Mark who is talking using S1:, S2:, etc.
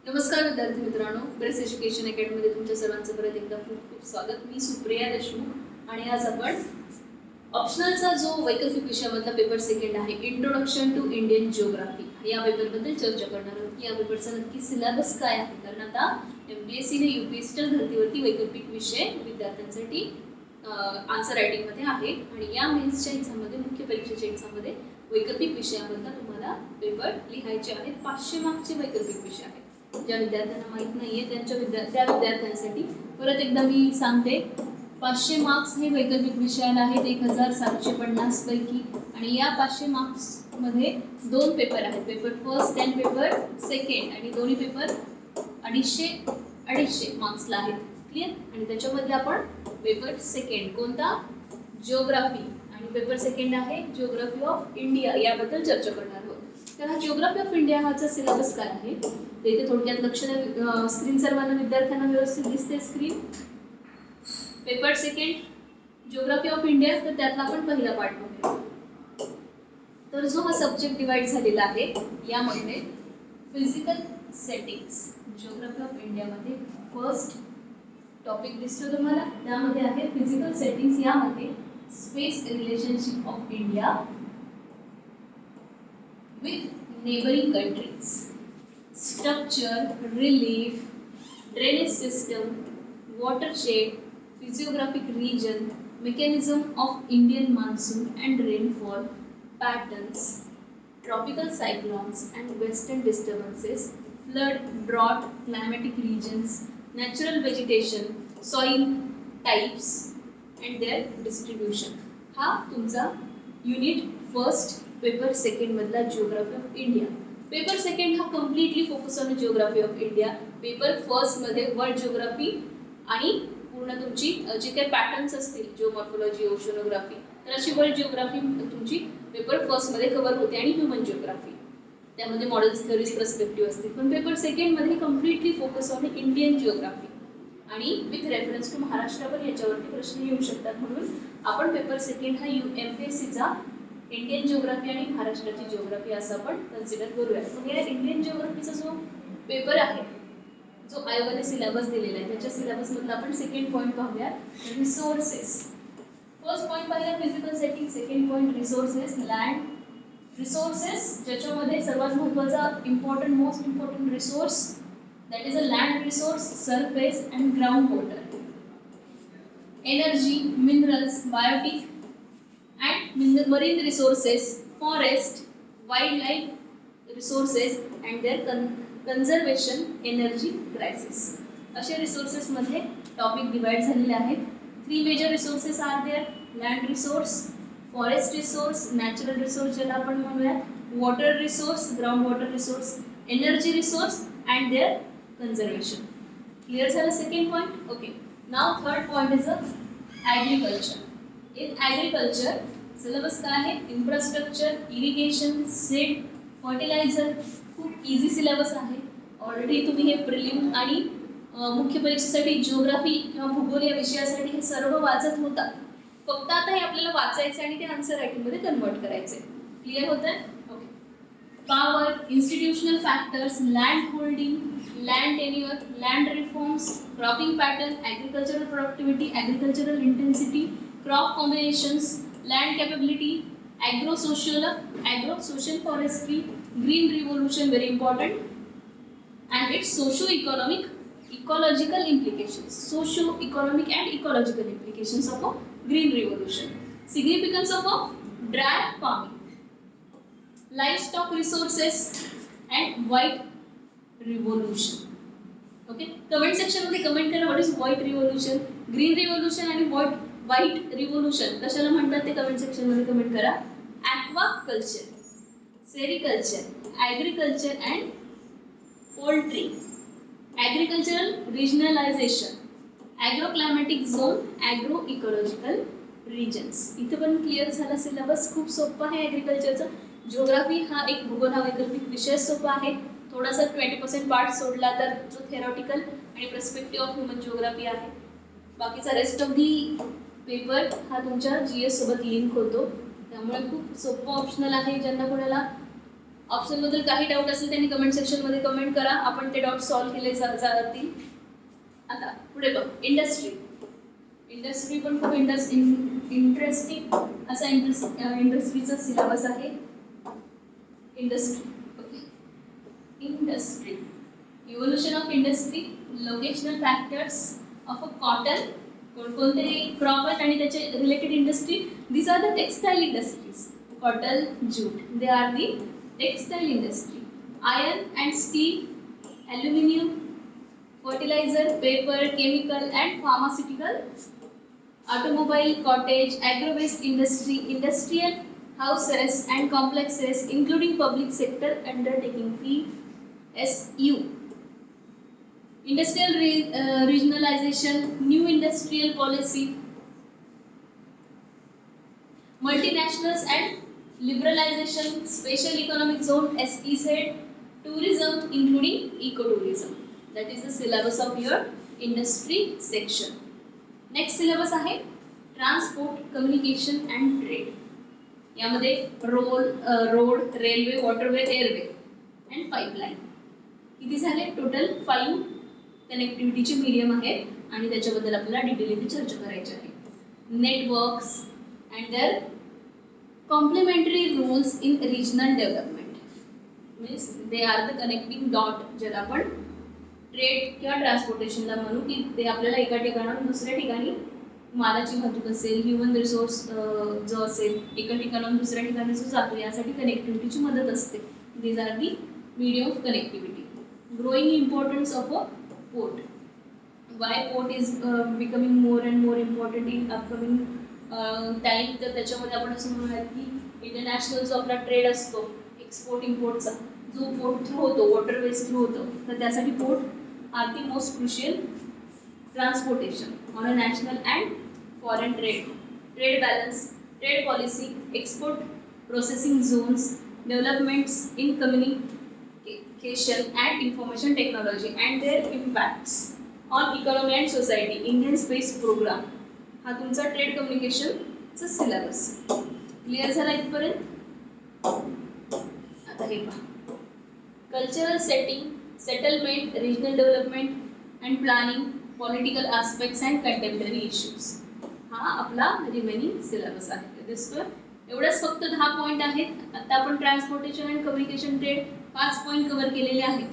S1: नमस्कार विद्यार्थी मित्रांनो, ब्रेस एज्युकेशन अकॅडमीमध्ये तुमच्या सर्वांचं परत एकदा खूप खूप स्वागत. मी सुप्रिया देशमुख आणि आज आपण ऑप्शनलचा जो वैकल्पिक विषयामधला पेपर सेकंड आहे, इंट्रोडक्शन टू इंडियन जिओग्राफी, या पेपरबद्दल चर्चा करणार आहोत. या पेपरचा नक्की सिलेबस काय आहे, कारण आता MPSCने UPSCच्या धर्तीवरती वैकल्पिक विषय विद्यार्थ्यांसाठी आन्सर रायटिंगमध्ये आहे आणि या मेन्सच्या एक्झाममध्ये, मुख्य परीक्षेच्या एक्झाममध्ये वैकल्पिक विषयामधला तुम्हाला पेपर लिहायचे आहेत. 500 मार्कचे वैकल्पिक विषय आहेत. ज्या विद्यार्थ्यांना माहीत नाहीये त्या विद्यार्थ्यांसाठी परत एकदा मी सांगते, 500 मार्क्स हे वैकल्पिक विषयाला आहेत 1750 पैकी. आणि या 500 मार्क्समध्ये दोन पेपर आहेत, paper first and paper second, आणि दोन्ही पेपर 250 मार्क्सला आहेत. क्लिअर? आणि त्याच्यामध्ये आपण पेपर सेकंड कोणता, जिओग्राफी, आणि पेपर सेकंड आहे जिओग्राफी ऑफ इंडिया, याबद्दल चर्चा करणार आहोत. तर हा जिओग्राफी ऑफ इंडिया हाचा सिलेबस काय आहे ते इथे थोडक्यात लक्ष द्या. स्क्रीन सर्वांना विद्यार्थ्यांना व्यवस्थित दिसते screen. Paper second geography of India, तर त्यातला आपण पहिला पार्ट बघूया. तर जो हा सब्जेक्ट डिवाइड झालेला आहे यामध्ये फिजिकल सेटिंग्स, जिओग्राफी ऑफ इंडियामध्ये फर्स्ट टॉपिक दिसतो तुम्हाला, त्यामध्ये आहे फिजिकल सेटिंग्स. यामध्ये space relationship of India with neighbouring countries, structure, relief, drainage system, watershed, physiographic region, mechanism of Indian monsoon and rainfall patterns, tropical cyclones and western disturbances, flood, drought, climatic regions, natural vegetation, soil types and their distribution. हा तुमचा unit first paper second मधला geography of India. Paper second हा completely focus on geography of India. Paper first मध्ये world geography आणि पूर्ण तुमची जे काही पॅटर्न्स असतील, जिओमॉर्फोलॉजी, ओशनोग्राफी, तर अशी वर्ल्ड जिओग्राफी तुमची पेपर फर्स्ट मध्ये कव्हर होते, आणि ह्युमन जिओग्राफी, त्यामध्ये मॉडेल्स, थेअरीज, पर्स्पेक्टिव्ह असतील. पण पेपर सेकंड मध्ये completely focus on Indian geography आणि विथ रेफरन्स टू महाराष्ट्र, पण याच्यावरती प्रश्न येऊ शकतात. म्हणून आपण पेपर सेकंड हा MPSCचा इंडियन जिओग्राफी आणि महाराष्ट्राची जिओग्राफी असं आपण कन्सिडर करूया. मग या इंडियन जिओग्राफीचा जो पेपर आहे, जो आयोगाने सिलेबस दिलेला आहे, त्याच्या सिलेबस मधला आपण सेकंड पॉईंट पाहूया, रिसोर्सेस. फर्स्ट पॉईंट पाहिला physical setting, second point resources, land resources, ज्याच्यामध्ये सर्वात महत्त्वाचा important, most important resource that is a land resource, surface and groundwater, energy, minerals, biotic and marine resources, forest, wildlife resources and their conservation, energy crisis. अशा resources मध्ये topic divide झालेले आहेत. 3 major resources are there, land resource, forest resource, natural resource ज्याला आपण म्हणूया, water resource, ground water resource, energy resource and their conservation. Clear झालं second point? Okay. Now third point is agriculture. In agriculture, syllabus काय आहे? Infrastructure, irrigation, seed, fertilizer. खूप easy syllabus आहे. Already तुम्ही हे प्रिलिम आणि मुख्य परीक्षेसाठी जिओग्राफी किंवा भूगोल या विषयासाठी हे सर्व वाचत होता. फक्त आता हे आपल्याला वाचायचे आणि ते आन्सर रायटिंग मध्ये कन्वर्ट करायचे. क्लिअर होतंय? Okay. Power, institutional factors, land holding, land tenure, land reforms, cropping pattern, agricultural productivity, agricultural intensity, crop combinations, land capability, agro-social forestry, green revolution, very important, and its socio-economic, ecological implications, socio-economic and ecological implications of a green revolution, significance of a drag farming, livestock resources and white revolution. Okay, comment section मध्ये comment करा, what is white revolution, green revolution आणि white revolution कशाला म्हणतात ते comment section मध्ये comment करा. Aquaculture, sericulture, agriculture and poultry, agricultural regionalisation, agroclimatic zone, agro ecological regions. इथे पण क्लिअर झाला सिलेबस, खूप सोपं आहे ॲग्रिकल्चरचा. जिओग्राफी हा एक भूगोल हा वैकल्पिक विषय सोपा आहे. थोडासा 20% पार्ट सोडला तर जो थेरॉटिकल आणि पर्स्पेक्टिव्ह ऑफ ह्युमन जिओग्राफी आहे, बाकीचा रेस्ट ऑफ दी पेपर हा तुमच्या GS सोबत लिंक होतो. त्यामुळे खूप सोपं ऑप्शनल आहे. ज्यांना कोणाला ऑप्शनबद्दल काही डाऊट असेल त्यांनी कमेंट सेक्शनमध्ये कमेंट करा, आपण ते डाऊट सॉल्व्ह केले जातील. आता पुढे बघ, इंडस्ट्री. इंडस्ट्री पण खूप इंटरेस्टिंग असा इंडस्ट्रीचा सिलेबस आहे. Industry, okay. Industry, evolution of industry, locational factors of a cotton, कोणकोणते क्रॉप आहेत आणि त्याचे related industry. These are the textile industries. Cotton, jute, they are the textile industry. Iron and steel, aluminium, fertilizer, paper, chemical and pharmaceutical, automobile, cottage, agro-based industry, industrial houses and complexes, including public sector undertaking, PSU. Industrial regionalization, new industrial policy, multinationals and liberalization, special economic zone, SEZ, tourism including ecotourism. That is the syllabus of your industry section. Next syllabus आहे transport, communication and trade. यामध्ये road, railway, waterway, airway and pipeline. किती झाले total? 5 कनेक्टिव्हिटीचे medium आहेत आणि त्याच्याबद्दल आपल्याला detailed चर्चा करायची आहे. Networks and their complementary roles in regional development, means they are the connecting dot, ज्याला आपण ट्रेड किंवा ट्रान्सपोर्टेशनला म्हणू, की ते आपल्याला एका ठिकाणाहून दुसऱ्या ठिकाणी मालाची वाहतूक असेल, ह्युमन रिसोर्स जो असेल, एका ठिकाणाहून दुसऱ्या ठिकाणी जो जातो, यासाठी कनेक्टिव्हिटीची मदत असते. These are the medium of connectivity. Growing importance of a port. Y port is becoming more and more important in upcoming time. तर त्याच्यामध्ये आपण असं म्हणूयात की इंटरनॅशनल जो आपला ट्रेड असतो एक्सपोर्ट इम्पोर्टचा, जो पोर्ट थ्रू होतो, वॉटरवेज थ्रू होतो, तर त्यासाठी port are the most crucial transportation on a national and foreign trade, trade balance, trade policy, export processing zones, developments in communication and information technology and their impacts on economy and society. Indian Space Program हा तुमचा trade कम्युनिकेशनचा syllabus. Clear झाला इथपर्यंत? आता हे पहा, cultural setting, settlement, regional development and planning, political aspects and contemporary issues. हा आपला remaining syllabus आहे. दिसतोय? एवढंच फक्त 10 पॉईंट आहेत. आता आपण transportation and communication trade 5 point cover केलेले आहेत.